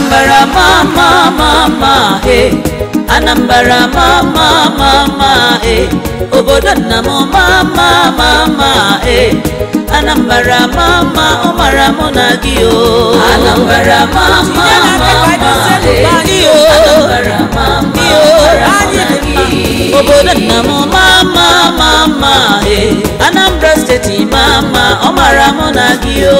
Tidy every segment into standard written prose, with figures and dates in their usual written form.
Anambra mama Anambra mama obodo nna m mama Anambra mama ụmara mụ na gị o Anambra mama Anambra mama obodo nna m mama Anambra State mama ụmara mụ na gị o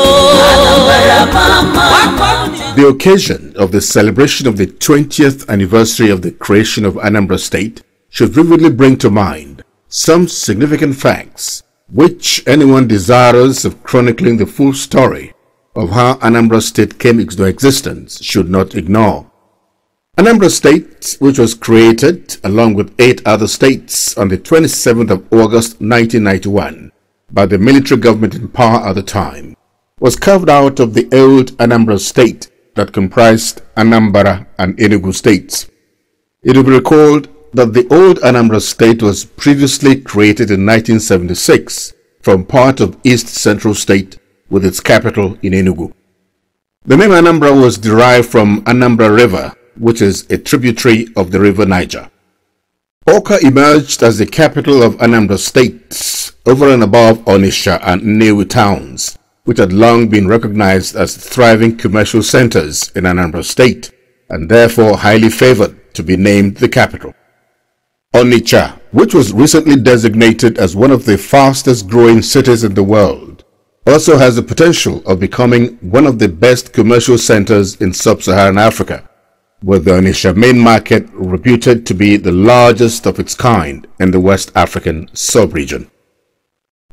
Anambra mama. The occasion of the celebration of the 20th anniversary of the creation of Anambra State should vividly bring to mind some significant facts which anyone desirous of chronicling the full story of how Anambra State came into existence should not ignore. Anambra State, which was created along with 8 other states on the 27th of August 1991 by the military government in power at the time, was carved out of the old Anambra State that comprised Anambra and Enugu states. It will be recalled that the old Anambra State was previously created in 1976 from part of East Central State with its capital in Enugu. The name Anambra was derived from Anambra River, which is a tributary of the river Niger. Awka emerged as the capital of Anambra State over and above Onitsha and Nnewi towns, which had long been recognized as thriving commercial centers in Anambra State and therefore highly favored to be named the capital. Onitsha, which was recently designated as one of the fastest growing cities in the world, also has the potential of becoming one of the best commercial centers in sub-Saharan Africa, with the Onitsha main market reputed to be the largest of its kind in the West African sub-region.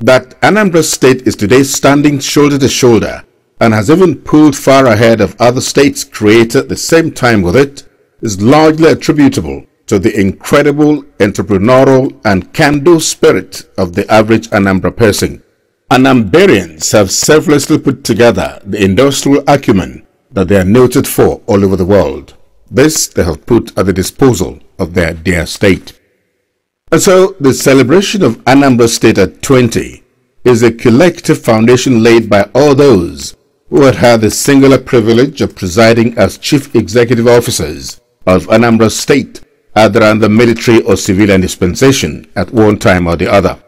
That Anambra State is today standing shoulder to shoulder and has even pulled far ahead of other states created at the same time with it is largely attributable to the incredible entrepreneurial and can-do spirit of the average Anambra person. Anambrians have selflessly put together the industrial acumen that they are noted for all over the world. This they have put at the disposal of their dear state. And so the celebration of Anambra State at 20 is a collective foundation laid by all those who had had the singular privilege of presiding as chief executive officers of Anambra State, either under military or civilian dispensation at one time or the other.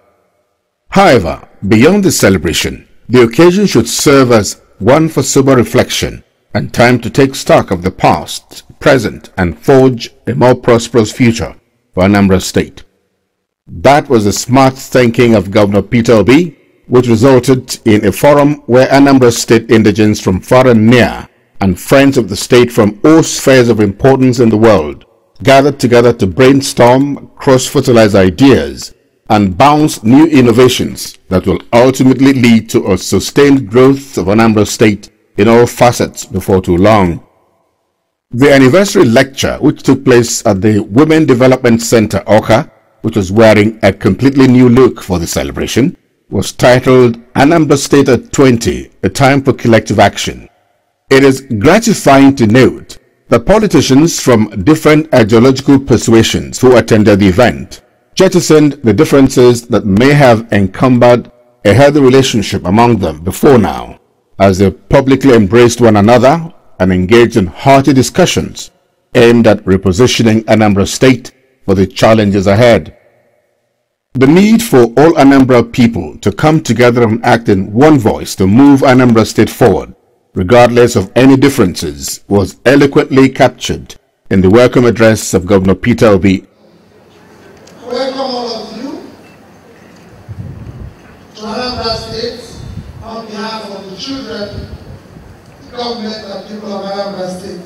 However, beyond the celebration, the occasion should serve as one for sober reflection and time to take stock of the past, present, and forge a more prosperous future for Anambra State. That was the smart thinking of Governor Peter Obi, which resulted in a forum where Anambra State indigents from far and near and friends of the state from all spheres of importance in the world gathered together to brainstorm, cross-fertilize ideas, and bounce new innovations that will ultimately lead to a sustained growth of Anambra State in all facets before too long. The anniversary lecture, which took place at the Women Development Center, Awka, which was wearing a completely new look for the celebration, was titled Anambra State at 20, A Time for Collective Action. It is gratifying to note that politicians from different ideological persuasions who attended the event jettisoned the differences that may have encumbered a healthy relationship among them before now, as they publicly embraced one another and engaged in hearty discussions aimed at repositioning Anambra State for the challenges ahead. The need for all Anambra people to come together and act in one voice to move Anambra State forward, regardless of any differences, was eloquently captured in the welcome address of Governor Peter Obi. Welcome all of you to Anambra State on behalf of the children, the government, and people of Anambra State.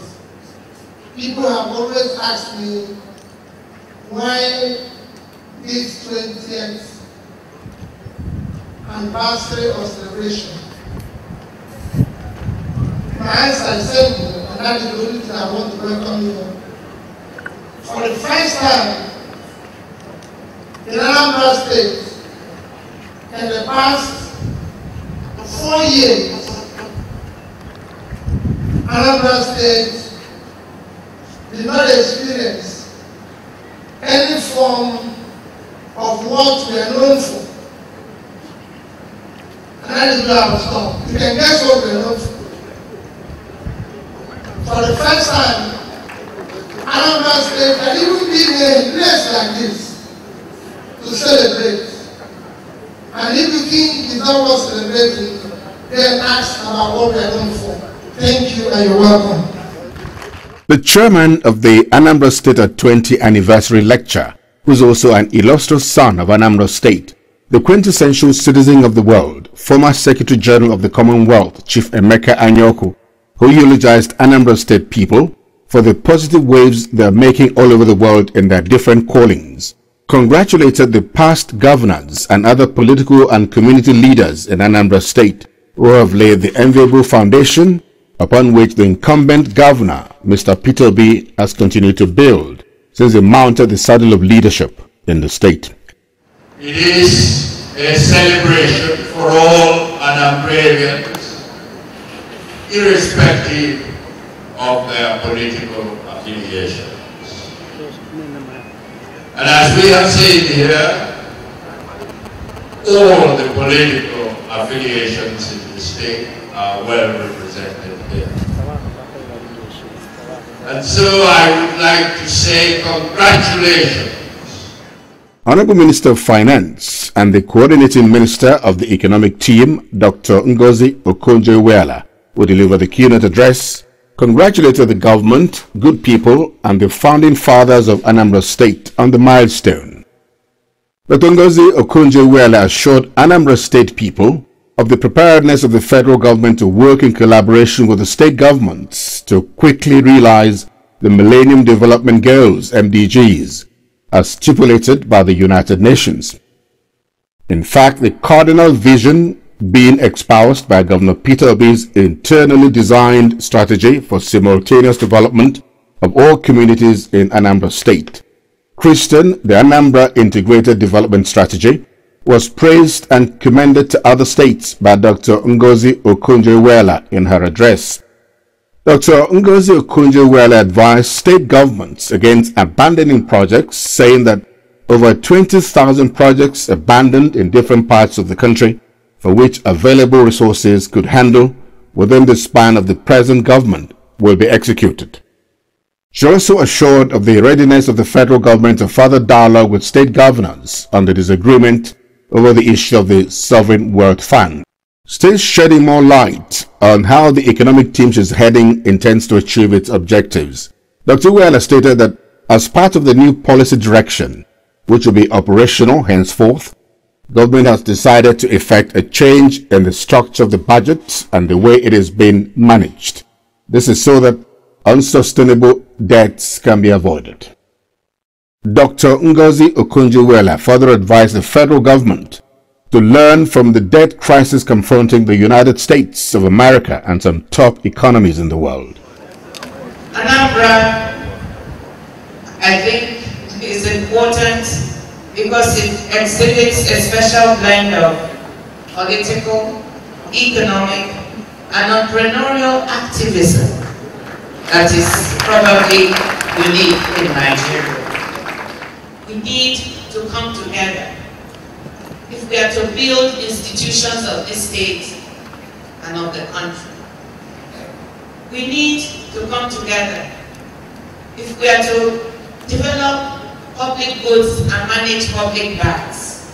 People have always asked me why this 20th anniversary or celebration. My answer is simple, and that is the only thing I want to welcome you on. For the first time in Anambra State, in the past 4 years, Anambra State did not experience any form of what we are known for. And that is where I was stopped. You can guess what we are known for. For for the first time, Anambra State can even be in a place like this to celebrate. And if you think it's not worth celebrating, then ask about what we are going for. Thank you and you're welcome. The chairman of the Anambra State At 20 Anniversary Lecture, who is also an illustrious son of Anambra State, the quintessential citizen of the world, former Secretary General of the Commonwealth, Chief Emeka Anyoku, who eulogized Anambra State people for the positive waves they are making all over the world in their different callings, congratulated the past governors and other political and community leaders in Anambra State who have laid the enviable foundation upon which the incumbent governor, Mr. Peter Obi, has continued to build since he mounted the saddle of leadership in the state. It is a celebration for all Anambrarians, irrespective of their political affiliations. And as we have seen here, all the political affiliations in the state are well represented here. And so I would like to say congratulations. Honorable Minister of Finance and the Coordinating Minister of the Economic Team, Dr. Ngozi Okonjo-Iweala, who delivered the keynote address, congratulated the government, good people, and the founding fathers of Anambra State on the milestone. Dr. Ngozi Okonjo-Iweala assured Anambra State people of the preparedness of the federal government to work in collaboration with the state governments to quickly realize the Millennium Development Goals, MDGs, as stipulated by the United Nations. In fact, the cardinal vision being espoused by Governor Peter Obi's internally designed strategy for simultaneous development of all communities in Anambra State. Christian, the Anambra Integrated Development Strategy, was praised and commended to other states by Dr. Ngozi Okonjo-Iweala in her address. Dr. Ngozi Okonjo-Iweala advised state governments against abandoning projects, saying that over 20,000 projects abandoned in different parts of the country for which available resources could handle within the span of the present government will be executed. She also assured of the readiness of the federal government to further dialogue with state governors on the disagreement over the issue of the Sovereign Wealth Fund, still shedding more light on how the economic team she's heading intends to achieve its objectives. Dr. Iweala stated that as part of the new policy direction, which will be operational henceforth, government has decided to effect a change in the structure of the budget and the way it is being managed. This is so that unsustainable debts can be avoided. Dr. Ngozi Okonjo-Iweala further advised the federal government to learn from the debt crisis confronting the United States of America and some top economies in the world. Anambra, I think, is important because it exhibits a special blend of political, economic, and entrepreneurial activism that is probably unique in Nigeria. We need to come together if we are to build institutions of this state and of the country. We need to come together if we are to develop public goods and manage public banks.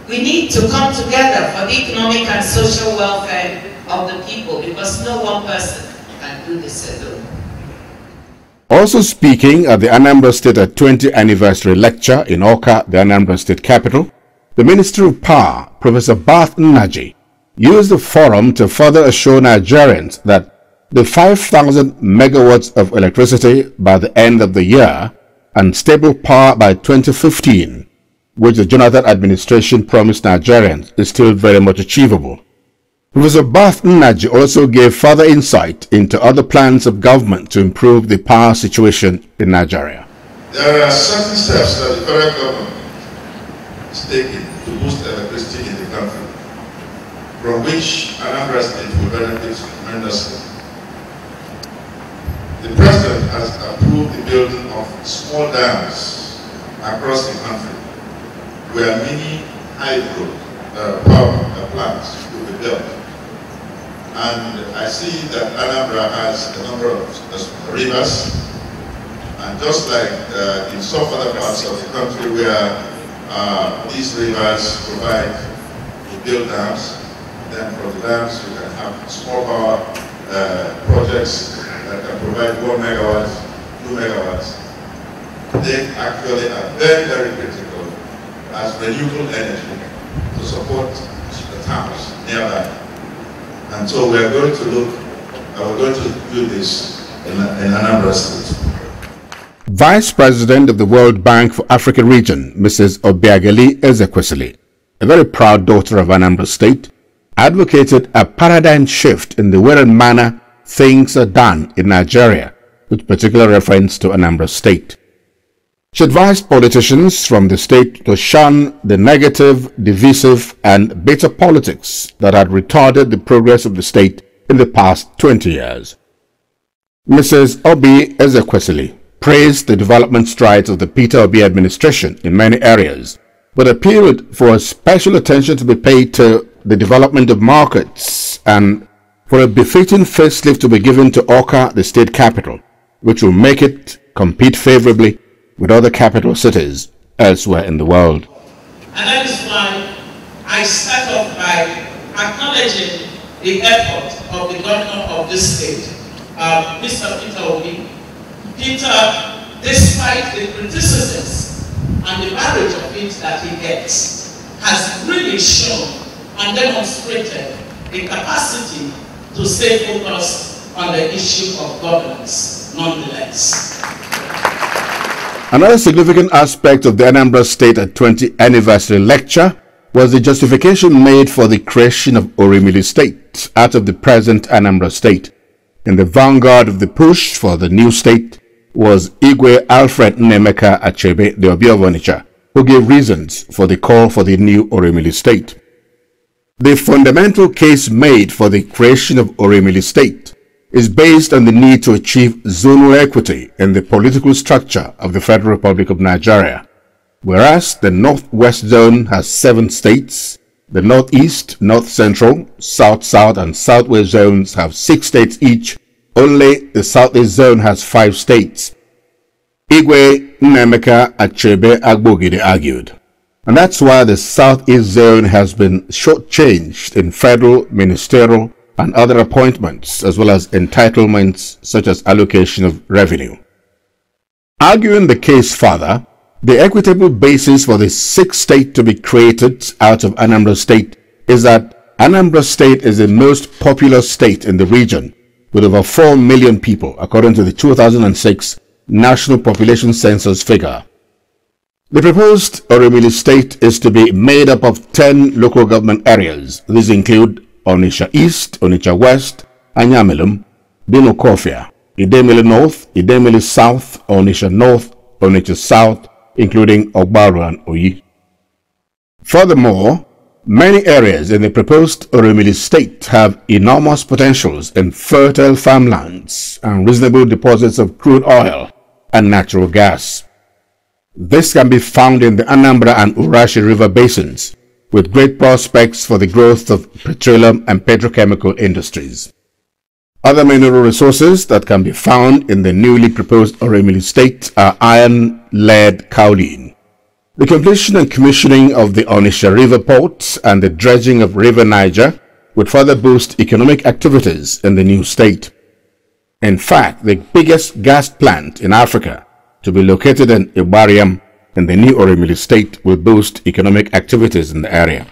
We need to come together for the economic and social welfare of the people because no one person can do this alone. Also speaking at the Anambra State At 20 Anniversary Lecture in Awka, the Anambra State capital, the Minister of Power, Professor Bath Nnaji, used the forum to further assure Nigerians that the 5,000 megawatts of electricity by the end of the year and stable power by 2015, which the Jonathan administration promised Nigerians, is still very much achievable. Professor Bath Nnaji also gave further insight into other plans of government to improve the power situation in Nigeria. There are certain steps that the federal government is taking to boost electricity in the country, from which Anambra State will benefit tremendously. The President has approved the building of small dams across the country, where mini hydro power plants will be built. And I see that Anambra has a number of rivers, and just like in some other parts of the country where these rivers provide to build dams, then from the dams you can have small power projects that can provide 1 megawatt, 2 megawatts. They actually are very, very critical as renewable energy to support the towns nearby. And so we are going to look, we're going to do this in Anambra State. Vice President of the World Bank for Africa Region, Mrs. Obiageli Ezekwesili, a very proud daughter of Anambra State, advocated a paradigm shift in the way and manner things are done in Nigeria, with particular reference to Anambra State. She advised politicians from the state to shun the negative, divisive, and bitter politics that had retarded the progress of the state in the past 20 years. Mrs. Obi Ezekwesili praised the development strides of the Peter Obi administration in many areas, but appealed for a special attention to be paid to the development of markets and for a befitting facelift to be given to Awka, the state capital, which will make it compete favorably with other capital cities elsewhere in the world. And that is why I start off by acknowledging the effort of the governor of this state, Mr. Peter Obi. Peter, despite the criticisms and the barrage of it that he gets, has really shown and demonstrated the capacity to stay focused on the issue of governance nonetheless. Another significant aspect of the Anambra State at 20th anniversary lecture was the justification made for the creation of Orimili State out of the present Anambra State. In the vanguard of the push for the new state was Igwe Alfred Nnemeka Achebe, the Obi of Onitsha, who gave reasons for the call for the new Orimili State. The fundamental case made for the creation of Orimili State is based on the need to achieve zonal equity in the political structure of the Federal Republic of Nigeria. Whereas the Northwest Zone has 7 states, the Northeast, North Central, South South, and Southwest zones have 6 states each. Only the Southeast Zone has 5 states. Igwe Nnemeka Achebe Agbogide argued. And that's why the Southeast Zone has been shortchanged in federal, ministerial, and other appointments, as well as entitlements such as allocation of revenue. Arguing the case further, the equitable basis for the 6th state to be created out of Anambra State is that Anambra State is the most populous state in the region, with over 4 million people, according to the 2006 National Population Census figure. The proposed Orimili State is to be made up of 10 local government areas. These include Onitsha East, Onitsha West, Anyamelum, Dinokofia, Idemili North, Idemili South, Onitsha North, Onitsha South, including Ogbaru and Oyi. Furthermore, many areas in the proposed Orimili State have enormous potentials in fertile farmlands and reasonable deposits of crude oil and natural gas. This can be found in the Anambra and Urashi River basins, with great prospects for the growth of petroleum and petrochemical industries. Other mineral resources that can be found in the newly proposed Orimili State are iron, lead, kaolin. The completion and commissioning of the Onitsha River Port and the dredging of River Niger would further boost economic activities in the new state. In fact, the biggest gas plant in Africa, to be located in Ibariam in the new Orimili State, will boost economic activities in the area.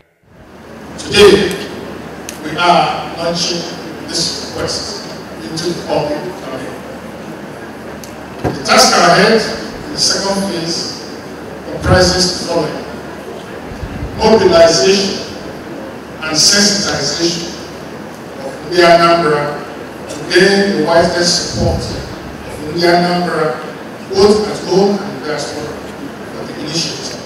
Today, we are launching this request into the public domain. The task ahead in the second phase comprises the following: mobilization and sensitization of the Anambra to gain the widest support of the Anambra, both at home and diaspora, for the initiative.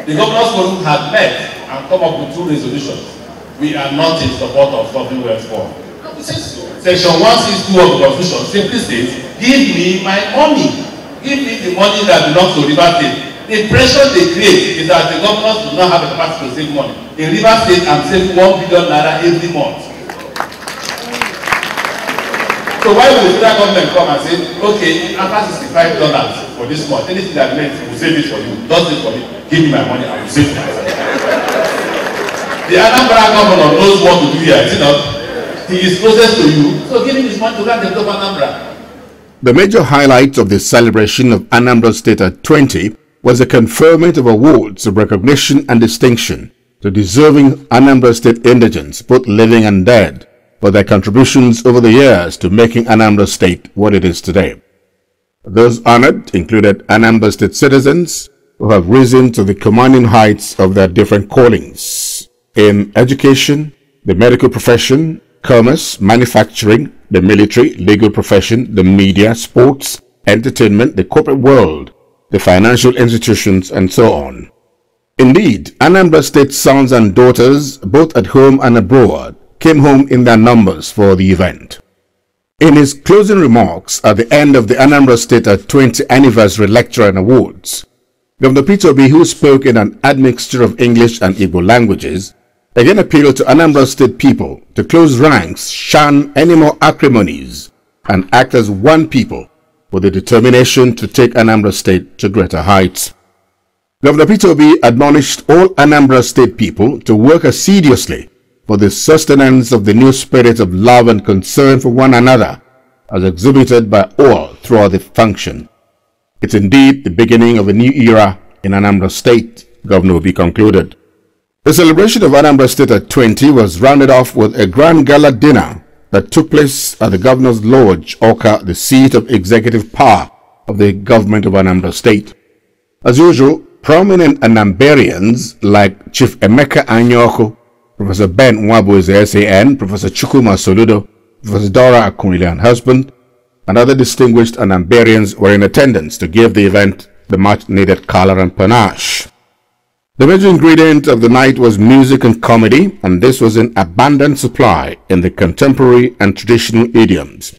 The Governors Forum have met and come up with 2 resolutions. We are not in support of something well formed. Section 162 of the Constitution simply says, give me my money. Give me the money that belongs to River State. The pressure they create is that the governors do not have the capacity to save money. In River State, I'm saving 1 billion naira every month. So why would the federal government come and say, okay, after $65 for this month, anything that meant will save it for you, does it for me, give me my money, I will save it myself. The Anambra governor knows what to do here, is it not? He is closest to you, so give him his money to grant the top Anambra. The major highlight of the celebration of Anambra State at 20 was the conferment of awards of recognition and distinction to deserving Anambra State indigents, both living and dead, for their contributions over the years to making Anambra State what it is today. Those honored included Anambra State citizens who have risen to the commanding heights of their different callings in education, the medical profession, commerce, manufacturing, the military, legal profession, the media, sports, entertainment, the corporate world, the financial institutions, and so on. Indeed, Anambra State sons and daughters, both at home and abroad, came home in their numbers for the event. In his closing remarks at the end of the Anambra State at 20 Anniversary Lecture and Awards, Governor Peter Obi, who spoke in an admixture of English and Igbo languages, again appealed to Anambra State people to close ranks, shun any more acrimonies, and act as one people with the determination to take Anambra State to greater heights. Governor Peter Obi admonished all Anambra State people to work assiduously for the sustenance of the new spirit of love and concern for one another, as exhibited by all throughout the function. It's indeed the beginning of a new era in Anambra State, Governor Obi concluded. The celebration of Anambra State at 20 was rounded off with a grand gala dinner that took place at the Governor's Lodge, Oka, the seat of executive power of the government of Anambra State. As usual, prominent Anambarians like Chief Emeka Anyoko, Professor Ben Nwabueze SAN, Professor Chukwuma Soludo, Professor Dora Akunile and husband, and other distinguished Anambarians were in attendance to give the event the much-needed color and panache. The major ingredient of the night was music and comedy, and this was in abundant supply in the contemporary and traditional idioms.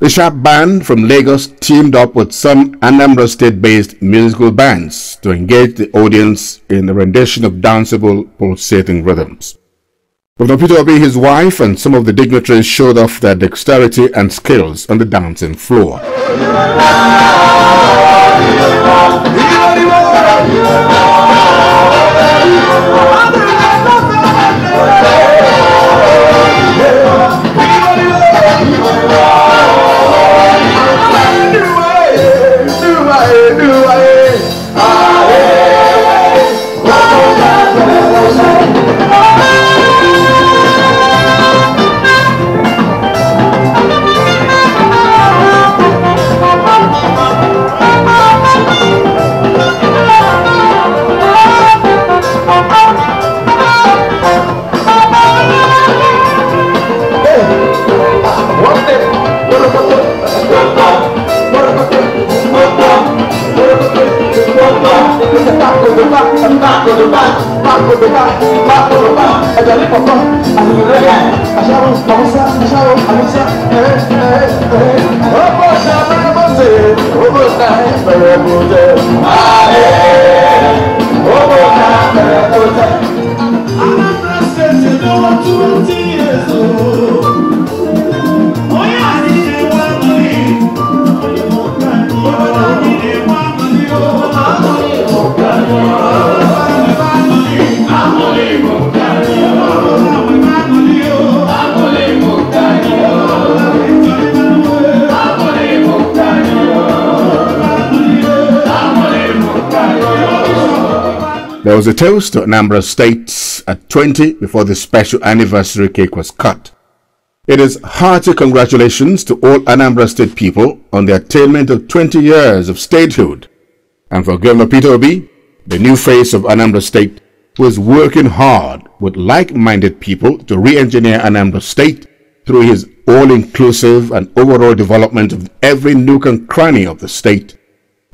The sharp band from Lagos teamed up with some Anambra State-based musical bands to engage the audience in the rendition of danceable, pulsating rhythms. Governor Peter Obi, his wife, and some of the dignitaries showed off their dexterity and skills on the dancing floor. There was a toast to Anambra State at 20 before the special anniversary cake was cut. It is hearty congratulations to all Anambra State people on the attainment of 20 years of statehood, and for Governor Peter Obi, the new face of Anambra State, who is working hard with like-minded people to re-engineer Anambra State through his all-inclusive and overall development of every nook and cranny of the state.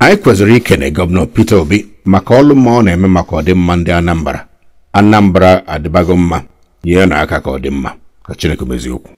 Anyị kwesịrị ikene Governor Peter Obi maka ọlụ ma ọ na-eme maka ọdịmma ndị Anambra adịbago mma, ihe na aka ka ọdịmma, ka Chineke mezie okwu.